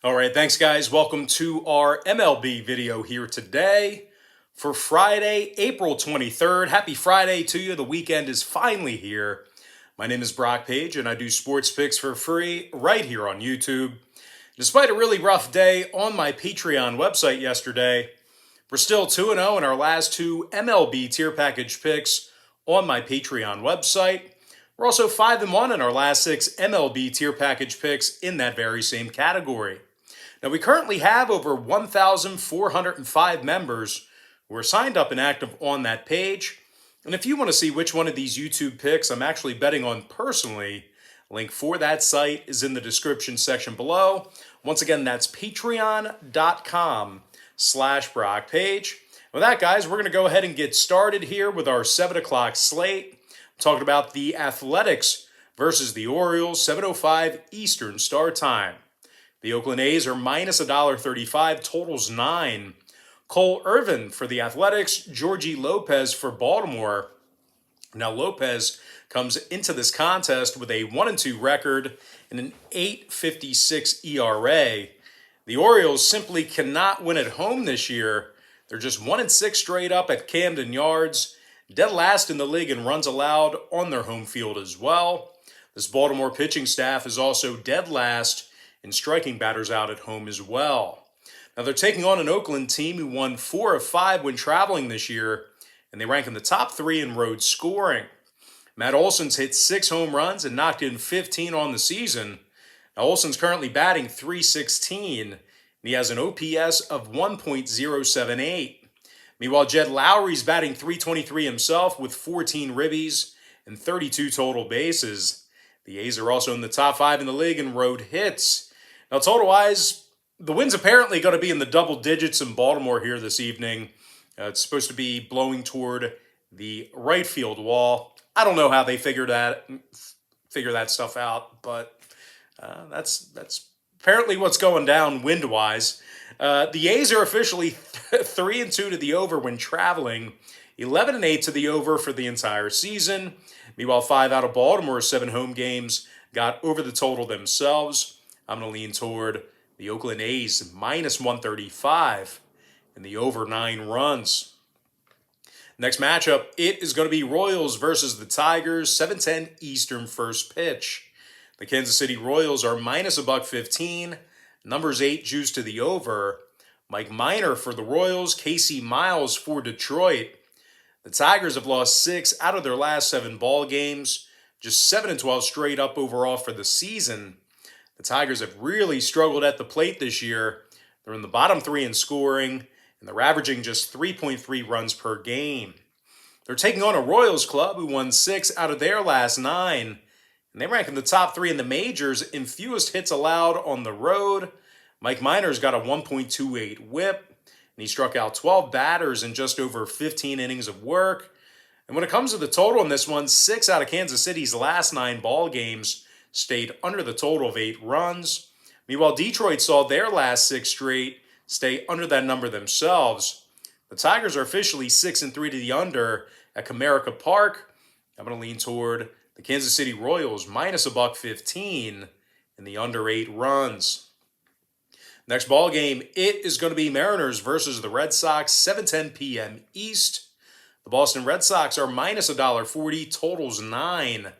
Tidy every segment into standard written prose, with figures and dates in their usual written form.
All right, thanks guys. Welcome to our MLB video here today for Friday, April 23rd. Happy Friday to you. The weekend is finally here. My name is Brock Page and I do sports picks for free right here on YouTube. Despite a really rough day on my Patreon website yesterday, we're still 2-0 in our last two MLB tier package picks on my Patreon website. We're also 5-1 in our last six MLB tier package picks in that very same category. Now, we currently have over 1,405 members who are signed up and active on that page. And if you want to see which one of these YouTube picks I'm actually betting on personally, link for that site is in the description section below. Once again, that's patreon.com/BrockPage. With that, guys, we're going to go ahead and get started here with our 7 o'clock slate. I'm talking about the Athletics versus the Orioles, 7:05 Eastern Star Time. The Oakland A's are minus $1.35, totals 9. Cole Irvin for the Athletics, Georgie Lopez for Baltimore. Now Lopez comes into this contest with a 1-2 record and an 8.56 ERA. The Orioles simply cannot win at home this year. They're just 1-6 straight up at Camden Yards, dead last in the league in runs allowed on their home field as well. This Baltimore pitching staff is also dead last in striking batters out at home as well. Now they're taking on an Oakland team who won 4 of 5 when traveling this year, and they rank in the top 3 in road scoring. Matt Olson's hit 6 home runs and knocked in 15 on the season. Now Olson's currently batting .316, and he has an OPS of 1.078. Meanwhile, Jed Lowry's batting .323 himself with 14 ribbies and 32 total bases. The A's are also in the top 5 in the league in road hits. Now, total-wise, the wind's apparently going to be in the double digits in Baltimore here this evening. It's supposed to be blowing toward the right field wall. I don't know how they figure that stuff out, but that's apparently what's going down wind-wise. The A's are officially 3-2 to the over when traveling, 11-8 to the over for the entire season. Meanwhile, 5 out of Baltimore's 7 home games got over the total themselves. I'm going to lean toward the Oakland A's minus 135 and the over 9 runs. Next matchup, it is going to be Royals versus the Tigers, 7:10 Eastern first pitch. The Kansas City Royals are minus $1.15, numbers 8 juice to the over. Mike Minor for the Royals, Casey Miles for Detroit. The Tigers have lost 6 out of their last 7 ball games, just 7-12 straight up overall for the season. The Tigers have really struggled at the plate this year. They're in the bottom 3 in scoring, and they're averaging just 3.3 runs per game. They're taking on a Royals club who won 6 out of their last 9, and they rank in the top 3 in the majors in fewest hits allowed on the road. Mike Minor's got a 1.28 whip, and he struck out 12 batters in just over 15 innings of work. And when it comes to the total in this one, 6 out of Kansas City's last 9 ball games stayed under the total of 8 runs. Meanwhile, Detroit saw their last 6 straight stay under that number themselves. The Tigers are officially 6-3 to the under at Comerica Park. I'm going to lean toward the Kansas City Royals minus $1.15 in the under 8 runs. Next ball game, it is going to be Mariners versus the Red Sox, 7:10 p.m. East. The Boston Red Sox are minus $1.40, totals 9.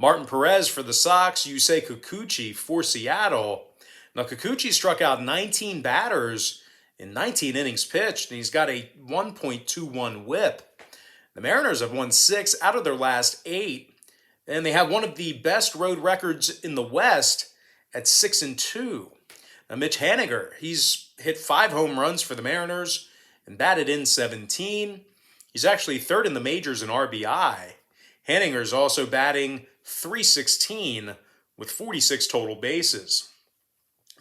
Martin Perez for the Sox, Yusei Kikuchi for Seattle. Now, Kikuchi struck out 19 batters in 19 innings pitched, and he's got a 1.21 whip. The Mariners have won 6 out of their last 8, and they have one of the best road records in the West at 6-2. Now, Mitch Haniger, he's hit 5 home runs for the Mariners and batted in 17. He's actually 3rd in the majors in RBI. Haniger's also batting .316 with 46 total bases.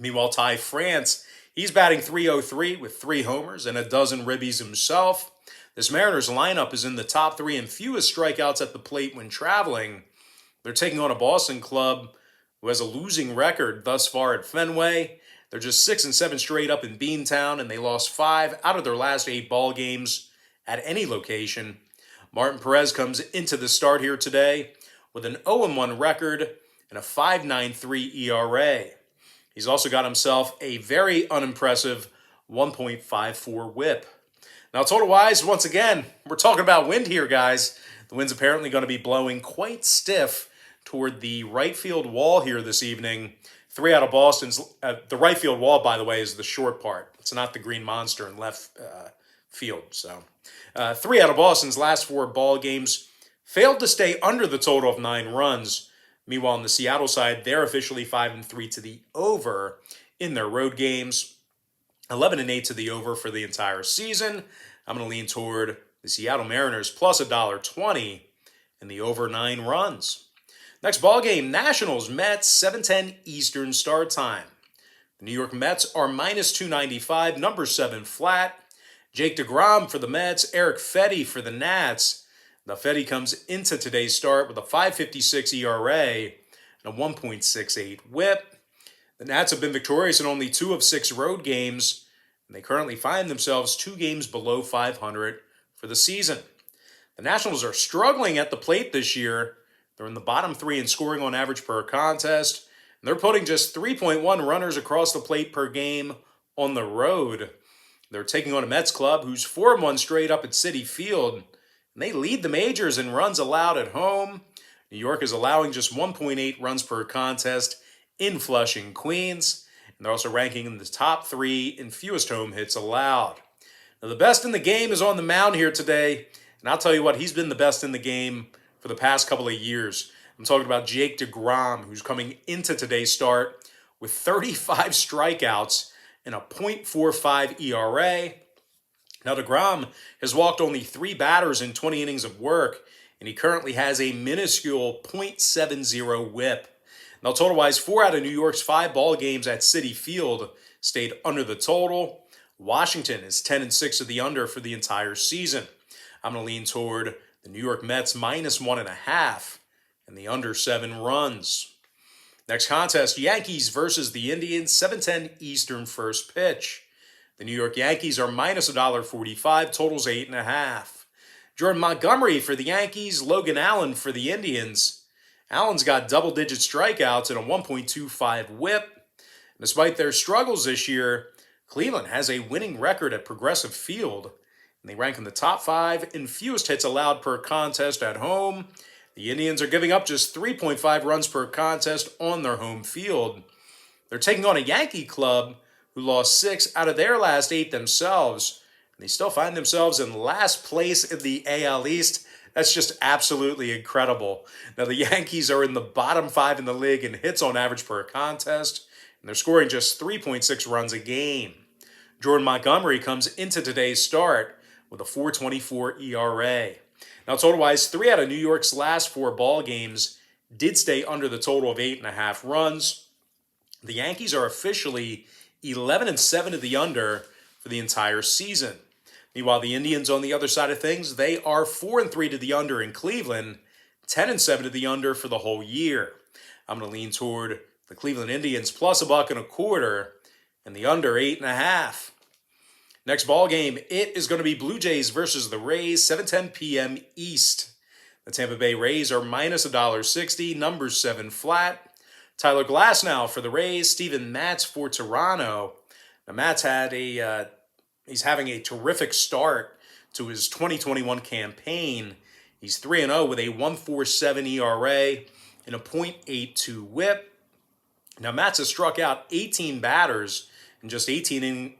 Meanwhile, Ty France, he's batting .303 with 3 homers and a dozen ribbies himself. This Mariners lineup is in the top 3 in fewest strikeouts at the plate when traveling. They're taking on a Boston club who has a losing record thus far at Fenway. They're just 6-7 straight up in Beantown, and they lost 5 out of their last 8 ball games at any location. Martin Perez comes into the start here today with an 0-1 record and a 5.93 ERA. He's also got himself a very unimpressive 1.54 whip. Now, total-wise, once again, we're talking about wind here, guys. The wind's apparently going to be blowing quite stiff toward the right field wall here this evening. 3 out of Boston's, the right field wall, by the way, is the short part. It's not the green monster in left field. So 3 out of Boston's last 4 ball games failed to stay under the total of 9 runs. Meanwhile, on the Seattle side, they're officially 5-3 to the over in their road games. 11-8 to the over for the entire season. I'm going to lean toward the Seattle Mariners plus $1.20 and the over 9 runs. Next ball game, Nationals Mets 7:10 Eastern start time. The New York Mets are minus 295, number 7 flat. Jake DeGrom for the Mets, Eric Fedde for the Nats. Now Fedde comes into today's start with a 5.56 ERA and a 1.68 whip. The Nats have been victorious in only 2 of 6 road games, and they currently find themselves 2 games below 500 for the season. The Nationals are struggling at the plate this year. They're in the bottom 3 in scoring on average per contest, and they're putting just 3.1 runners across the plate per game on the road. They're taking on a Mets club who's 4-1 straight up at Citi Field, and they lead the majors in runs allowed at home. New York is allowing just 1.8 runs per contest in Flushing, Queens, and they're also ranking in the top 3 in fewest home hits allowed. Now, the best in the game is on the mound here today, and I'll tell you what, he's been the best in the game for the past couple of years. I'm talking about Jake DeGrom, who's coming into today's start with 35 strikeouts and a .45 ERA. Now, DeGrom has walked only 3 batters in 20 innings of work, and he currently has a minuscule .70 whip. Now, total-wise, 4 out of New York's 5 ball games at Citi Field stayed under the total. Washington is 10-6 to the under for the entire season. I'm going to lean toward the New York Mets minus 1.5 and the under 7 runs. Next contest, Yankees versus the Indians, 7:10 Eastern first pitch. The New York Yankees are minus $1.45, totals 8.5. Jordan Montgomery for the Yankees, Logan Allen for the Indians. Allen's got double-digit strikeouts and a 1.25 whip. Despite their struggles this year, Cleveland has a winning record at Progressive Field, and they rank in the top 5 in fewest hits allowed per contest at home. The Indians are giving up just 3.5 runs per contest on their home field. They're taking on a Yankee club who lost 6 out of their last 8 themselves, and they still find themselves in last place in the AL East. That's just absolutely incredible. Now, the Yankees are in the bottom 5 in the league in hits on average per contest, and they're scoring just 3.6 runs a game. Jordan Montgomery comes into today's start with a 4.24 ERA. Now, total-wise, 3 out of New York's last 4 ball games did stay under the total of 8.5 runs. The Yankees are officially 11-7 to the under for the entire season. Meanwhile, the Indians on the other side of things, they are 4-3 to the under in Cleveland, 10-7 to the under for the whole year. I'm going to lean toward the Cleveland Indians plus $1.25 and the under 8.5. Next ball game, it is going to be Blue Jays versus the Rays, 7:10 p.m. East. The Tampa Bay Rays are minus $1.60, number 7 flat. Tyler Glasnow for the Rays, Steven Matz for Toronto. Now, Matz he's having a terrific start to his 2021 campaign. He's 3-0 with a 1.47 ERA and a .82 whip. Now, Matz has struck out 18 batters in just 18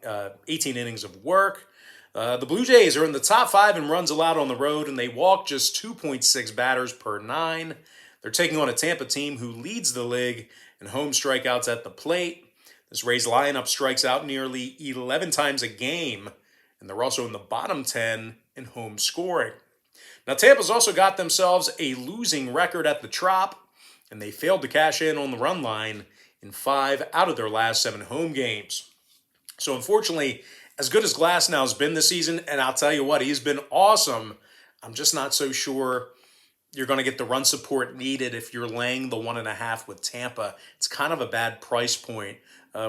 innings of work. The Blue Jays are in the top 5 in runs allowed on the road, and they walk just 2.6 batters per 9. They're taking on a Tampa team who leads the league in home strikeouts at the plate. This Rays lineup strikes out nearly 11 times a game, and they're also in the bottom 10 in home scoring. Now, Tampa's also got themselves a losing record at the Trop, and they failed to cash in on the run line in 5 out of their last 7 home games. So, unfortunately, as good as Glasnow's been this season, and I'll tell you what, he's been awesome, I'm just not so sure you're going to get the run support needed if you're laying the 1.5 with Tampa. It's kind of a bad price point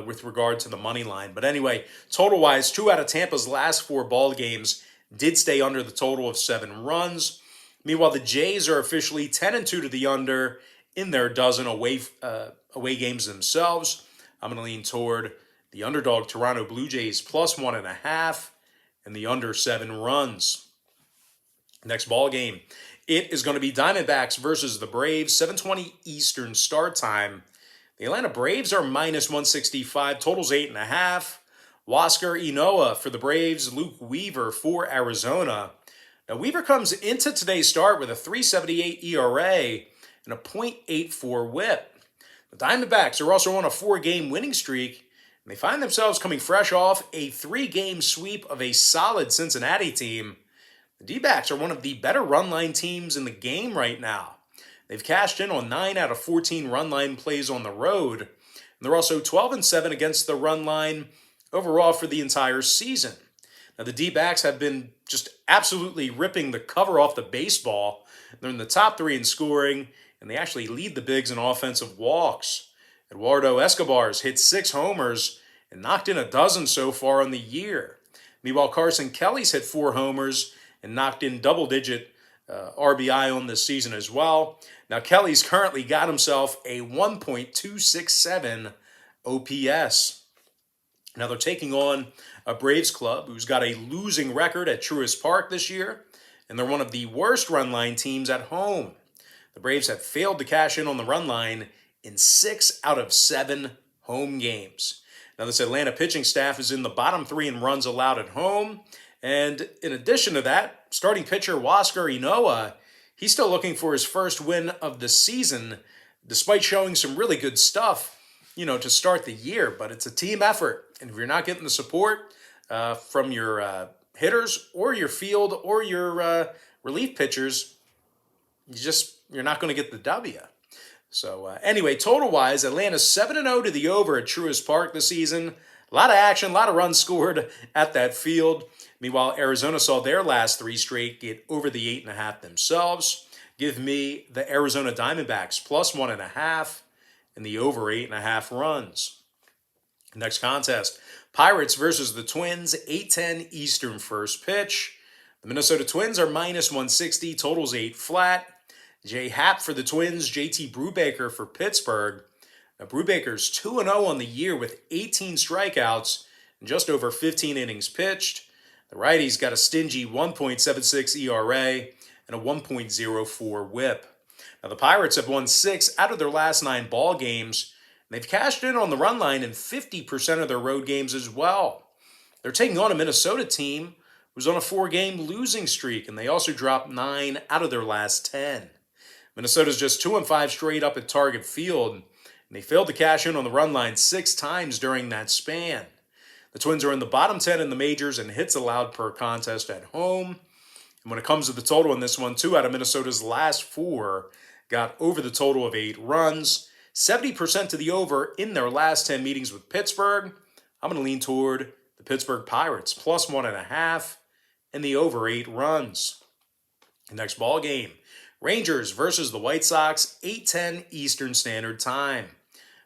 with regard to the money line. But anyway, total-wise, 2 out of Tampa's last 4 ball games did stay under the total of 7 runs. Meanwhile, the Jays are officially 10-2 to the under in their dozen away games themselves. I'm going to lean toward the underdog Toronto Blue Jays plus 1.5 and the under 7 runs. Next ball game, it is going to be Diamondbacks versus the Braves, 7:20 Eastern start time. The Atlanta Braves are minus 165, totals 8.5. Huascar Ynoa for the Braves, Luke Weaver for Arizona. Now, Weaver comes into today's start with a 3.78 ERA and a .84 whip. The Diamondbacks are also on a 4-game winning streak, and they find themselves coming fresh off a 3-game sweep of a solid Cincinnati team. The Dbacks are one of the better run line teams in the game right now. They've cashed in on 9 out of 14 run line plays on the road, and they're also 12-7 against the run line overall for the entire season. Now, the D-backs have been just absolutely ripping the cover off the baseball. They're in the top 3 in scoring, and they actually lead the Bigs in offensive walks. Eduardo Escobar's hit 6 homers and knocked in a dozen so far on the year. Meanwhile, Carson Kelly's hit 4 homers and knocked in double-digit RBI on this season as well. Now, Kelly's currently got himself a 1.267 OPS. Now, they're taking on a Braves club who's got a losing record at Truist Park this year, and they're one of the worst run line teams at home. The Braves have failed to cash in on the run line in 6 out of 7 home games. Now, this Atlanta pitching staff is in the bottom 3 in runs allowed at home, and in addition to that, starting pitcher Huascar Ynoa, he's still looking for his first win of the season, despite showing some really good stuff, to start the year. But it's a team effort, and if you're not getting the support from your hitters or your field or your relief pitchers, you're not going to get the W. So anyway, total-wise, Atlanta's 7-0 to the over at Truist Park this season. A lot of action, a lot of runs scored at that field. Meanwhile, Arizona saw their last 3 straight get over the 8.5 themselves. Give me the Arizona Diamondbacks plus 1.5 and the over 8.5 runs. Next contest, Pirates versus the Twins, 8:10 Eastern first pitch. The Minnesota Twins are minus 160, totals 8 flat. Jay Happ for the Twins, JT Brubaker for Pittsburgh. Now, Brubaker's 2-0 on the year with 18 strikeouts and just over 15 innings pitched. The righty's got a stingy 1.76 ERA and a 1.04 whip. Now, the Pirates have won 6 out of their last 9 ball games, and they've cashed in on the run line in 50% of their road games as well. They're taking on a Minnesota team who's on a 4-game losing streak, and they also dropped 9 out of their last 10. Minnesota's just 2-5 straight up at Target Field, and they failed to cash in on the run line 6 times during that span. The Twins are in the bottom 10 in the majors in hits allowed per contest at home. And when it comes to the total in this one, 2 out of Minnesota's last 4 got over the total of 8 runs. 70% to the over in their last 10 meetings with Pittsburgh. I'm going to lean toward the Pittsburgh Pirates plus 1.5 and the over 8 runs. Next ball game, Rangers versus the White Sox, 8:10 Eastern Standard Time.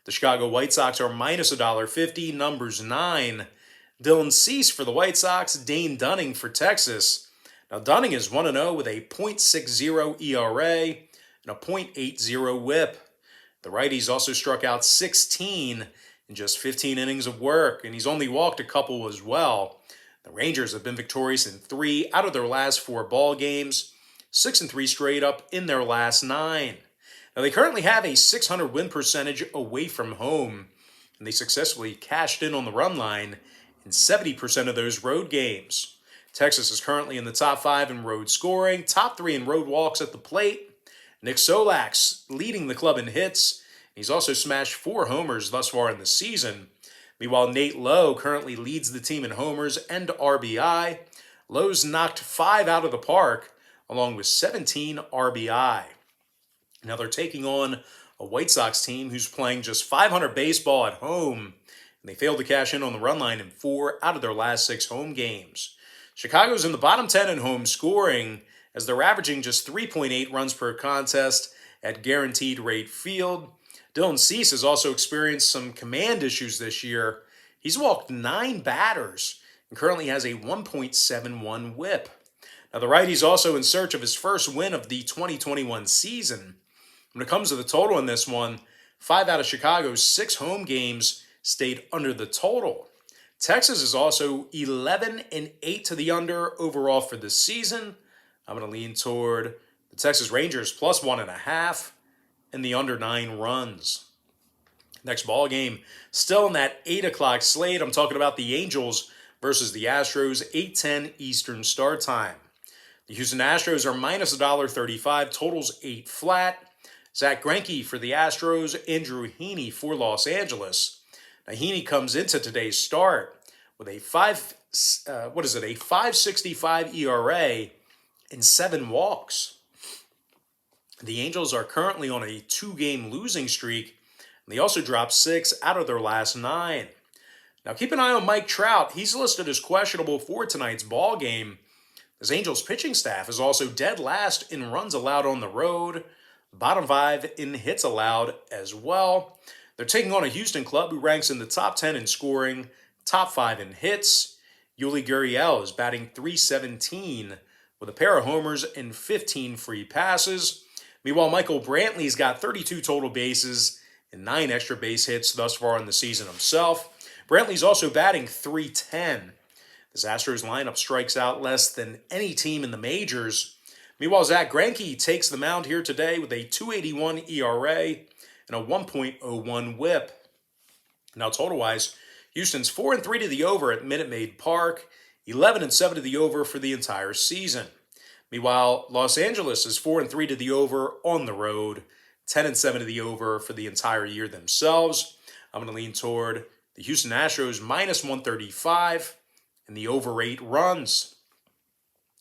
The Chicago White Sox are minus $1.50, numbers 9. Dylan Cease for the White Sox, Dane Dunning for Texas. Now, Dunning is 1-0 with a .60 ERA and a .80 whip. The righty's also struck out 16 in just 15 innings of work, and he's only walked a couple as well. The Rangers have been victorious in 3 out of their last 4 ball games, 6-3 straight up in their last 9. Now, they currently have a .600 win percentage away from home, and they successfully cashed in on the run line in 70% of those road games. Texas is currently in the top 5 in road scoring, top 3 in road walks at the plate. Nick Solak's leading the club in hits. He's also smashed 4 homers thus far in the season. Meanwhile, Nate Lowe currently leads the team in homers and RBI. Lowe's knocked 5 out of the park, along with 17 RBI. Now they're taking on a White Sox team who's playing just .500 baseball at home, and they failed to cash in on the run line in 4 out of their last 6 home games. Chicago's in the bottom 10 in home scoring, as they're averaging just 3.8 runs per contest at Guaranteed Rate Field. Dylan Cease has also experienced some command issues this year. He's walked 9 batters and currently has a 1.71 whip. Now, the righty's also in search of his first win of the 2021 season. When it comes to the total in this one, 5 out of Chicago's 6 home games stayed under the total. Texas is also 11-8 to the under overall for the season. I'm going to lean toward the Texas Rangers plus 1.5 and the under 9 runs. Next ball game, still in that 8 o'clock slate. I'm talking about the Angels versus the Astros, 8:10 Eastern start time. The Houston Astros are minus $1.35, totals 8 flat. Zach Greinke for the Astros, Andrew Heaney for Los Angeles. Now Heaney comes into today's start with a 5.65 ERA and 7 walks. The Angels are currently on a 2-game losing streak, and they also dropped 6 out of their last 9. Now keep an eye on Mike Trout. He's listed as questionable for tonight's ball game. This Angels pitching staff is also dead last in runs allowed on the road, bottom 5 in hits allowed as well. They're taking on a Houston club who ranks in the top 10 in scoring, top 5 in hits. Yuli Gurriel is batting .317 with a pair of homers and 15 free passes. Meanwhile, Michael Brantley's got 32 total bases and 9 extra base hits thus far in the season himself. Brantley's also batting .310. This Astros lineup strikes out less than any team in the majors. Meanwhile, Zach Greinke takes the mound here today with a .281 ERA and a 1.01 whip. Now, total-wise, Houston's 4-3 to the over at Minute Maid Park, 11-7 to the over for the entire season. Meanwhile, Los Angeles is 4-3 to the over on the road, 10-7 to the over for the entire year themselves. I'm going to lean toward the Houston Astros minus 135 and the over 8 runs.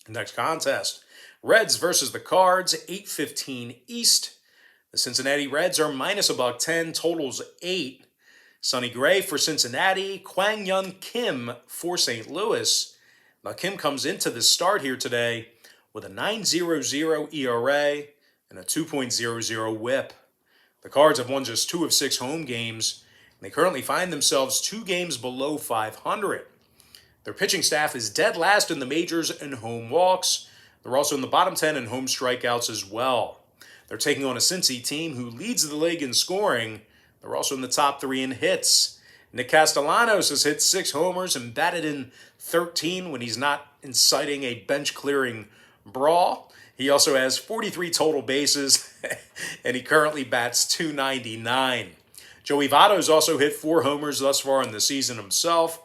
Next contest, Reds versus the Cards, 8:15 East. The Cincinnati Reds are minus $1.10, totals 8. Sonny Gray for Cincinnati, Kwang Hyun Kim for St. Louis. Now Kim comes into the start here today with a .900 ERA and a 2.00 whip. The Cards have won just 2 of 6 home games, and they currently find themselves 2 games below .500. Their pitching staff is dead last in the majors in home walks. They're also in the bottom 10 in home strikeouts as well. They're taking on a Cincy team who leads the league in scoring. They're also in the top 3 in hits. Nick Castellanos has hit 6 homers and batted in 13 when he's not inciting a bench-clearing brawl. He also has 43 total bases, and he currently bats .299. Joey Votto's also hit 4 homers thus far in the season himself,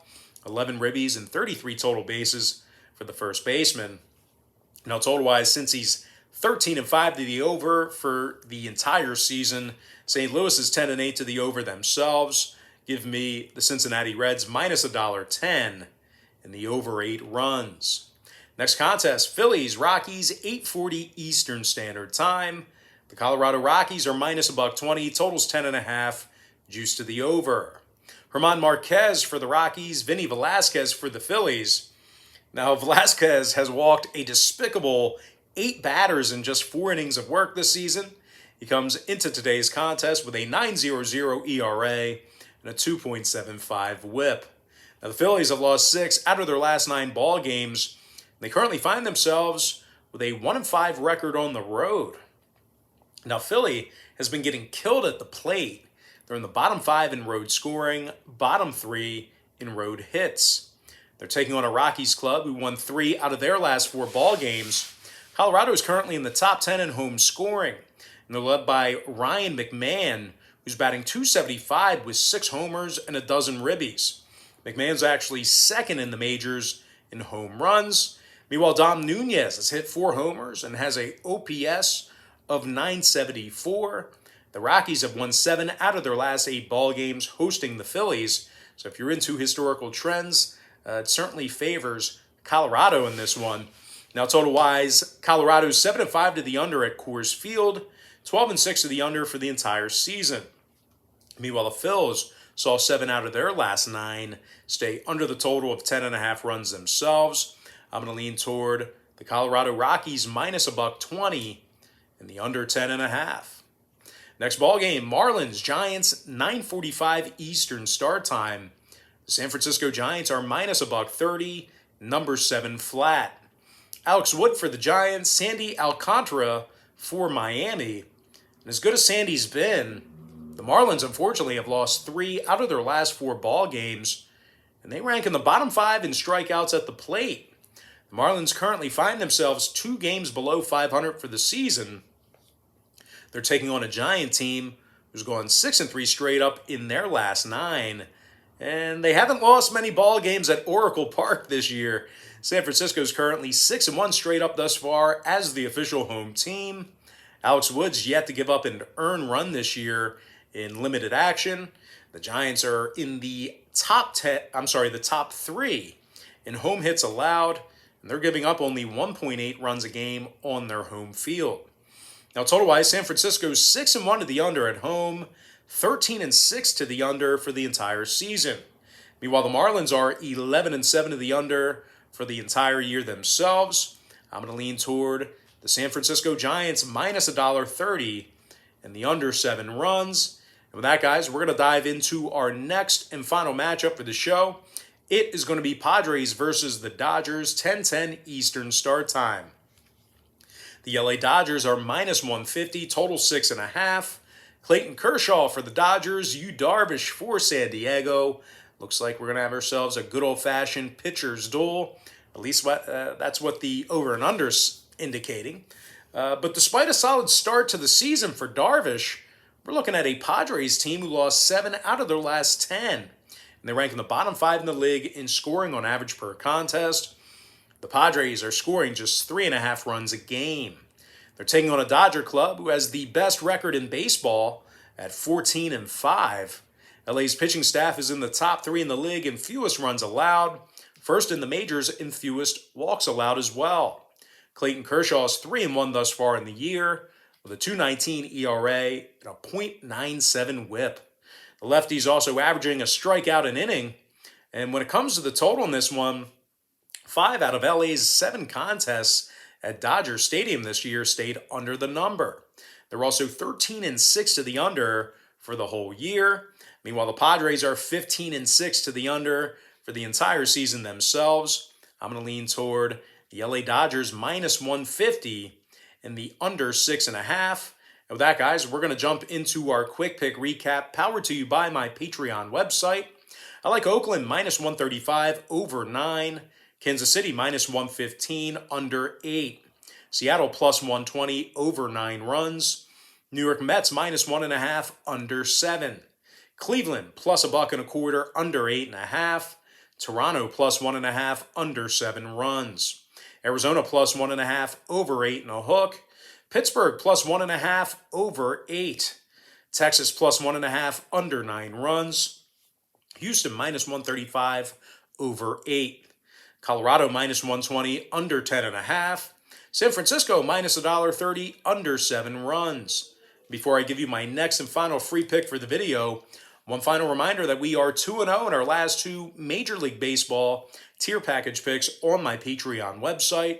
11 ribbies and 33 total bases for the first baseman. Now, total-wise, since he's 13-5 to the over for the entire season, St. Louis is 10-8 to the over themselves. Give me the Cincinnati Reds minus $1.10 and the over 8 runs. Next contest, Phillies, Rockies, 8:40 Eastern Standard Time. The Colorado Rockies are minus $1.20, totals 10.5, juice to the over. German Marquez for the Rockies, Vinny Velasquez for the Phillies. Now, Velasquez has walked a despicable 8 batters in just 4 innings of work this season. He comes into today's contest with a .900 ERA and a 2.75 whip. Now, the Phillies have lost 6 out of their last 9 ball games. They currently find themselves with a 1-5 record on the road. Now, Philly has been getting killed at the plate. They're in the bottom 5 in road scoring, bottom 3 in road hits. They're taking on a Rockies club who won 3 out of their last 4 ball games. Colorado is currently in the top 10 in home scoring, and they're led by Ryan McMahon, who's batting .275 with 6 homers and a dozen ribbies. McMahon's actually second in the majors in home runs. Meanwhile, Dom Nunez has hit 4 homers and has a OPS of .974. The Rockies have won 7 out of their last 8 ball games hosting the Phillies. So if you're into historical trends, it certainly favors Colorado in this one. Now, total-wise, Colorado's 7-5 to the under at Coors Field, 12-6 to the under for the entire season. Meanwhile, the Phils saw 7 out of their last 9 stay under the total of 10.5 runs themselves. I'm going to lean toward the Colorado Rockies minus $1.20 and the under 10.5. Next ball game, Marlins, Giants, 9:45 Eastern start time. The San Francisco Giants are minus $1.30, number 7 flat. Alex Wood for the Giants, Sandy Alcantara for Miami. And as good as Sandy's been, The Marlins, unfortunately, have lost 3 out of their last 4 ball games, and they rank in the bottom 5 in strikeouts at the plate. The Marlins currently find themselves 2 games below 500 for the season. They're taking on a Giant team who's gone 6-3 straight up in their last 9. And they haven't lost many ball games at Oracle Park this year. San Francisco's currently 6-1 straight up thus far as the official home team. Alex Wood's yet to give up an earned run this year in limited action. The Giants are in the top 3 in home hits allowed, and they're giving up only 1.8 runs a game on their home field. Now, total-wise, San Francisco's 6-1 to the under at home, 13-6 to the under for the entire season. Meanwhile, the Marlins are 11-7 to the under for the entire year themselves. I'm going to lean toward the San Francisco Giants minus $1.30 and the under 7 runs. And with that, guys, we're going to dive into our next and final matchup for the show. It is going to be Padres versus the Dodgers, 10:10 Eastern start time. The LA Dodgers are minus 150, total 6.5. Clayton Kershaw for the Dodgers, Yu Darvish for San Diego. Looks like we're going to have ourselves a good old-fashioned pitcher's duel. At least that's what the over and under's indicating. But despite a solid start to the season for Darvish, we're looking at a Padres team who lost 7 out of their last 10. And they rank in the bottom 5 in the league in scoring on average per contest. The Padres are scoring just 3.5 runs a game. They're taking on a Dodger club who has the best record in baseball at 14-5. LA's pitching staff is in the top 3 in the league in fewest runs allowed, first in the majors in fewest walks allowed as well. Clayton Kershaw is 3-1 thus far in the year with a 2.19 ERA and a .97 WHIP. The lefty's also averaging a strikeout an inning, and when it comes to the total in this one, 5 out of LA's 7 contests at Dodger Stadium this year stayed under the number. They're also 13-6 to the under for the whole year. Meanwhile, the Padres are 15-6 to the under for the entire season themselves. I'm going to lean toward the LA Dodgers minus 150 and the under 6.5. And with that, guys, we're going to jump into our quick pick recap, powered to you by my Patreon website. I like Oakland minus 135 over 9. Kansas City minus 115 under 8. Seattle plus 120 over 9 runs. New York Mets minus 1.5 under 7. Cleveland plus $1.25 under 8.5. Toronto plus 1.5 under 7 runs. Arizona plus 1.5 over 8.5. Pittsburgh plus 1.5 over 8. Texas plus 1.5 under 9 runs. Houston minus 135 over 8. Colorado minus 120 under 10.5. San Francisco minus $1.30 under 7 runs. Before I give you my next and final free pick for the video, one final reminder that we are 2-0 in our last 2 Major League Baseball tier package picks on my Patreon website.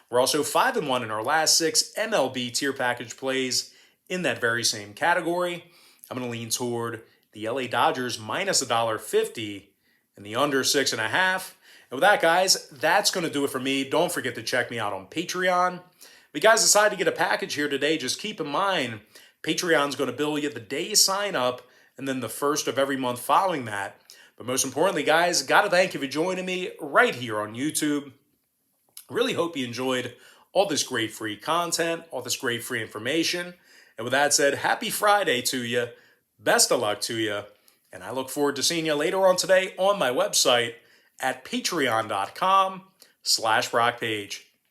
We're also 5-1 in our last 6 MLB tier package plays in that very same category. I'm going to lean toward the LA Dodgers minus $1.50 and the under 6.5. And with that, guys, that's going to do it for me. Don't forget to check me out on Patreon. If you guys decide to get a package here today, just keep in mind, Patreon's going to bill you the day you sign up and then the first of every month following that. But most importantly, guys, got to thank you for joining me right here on YouTube. Really hope you enjoyed all this great free content, all this great free information. And with that said, happy Friday to you. Best of luck to you. And I look forward to seeing you later on today on my website at patreon.com/BrockPage.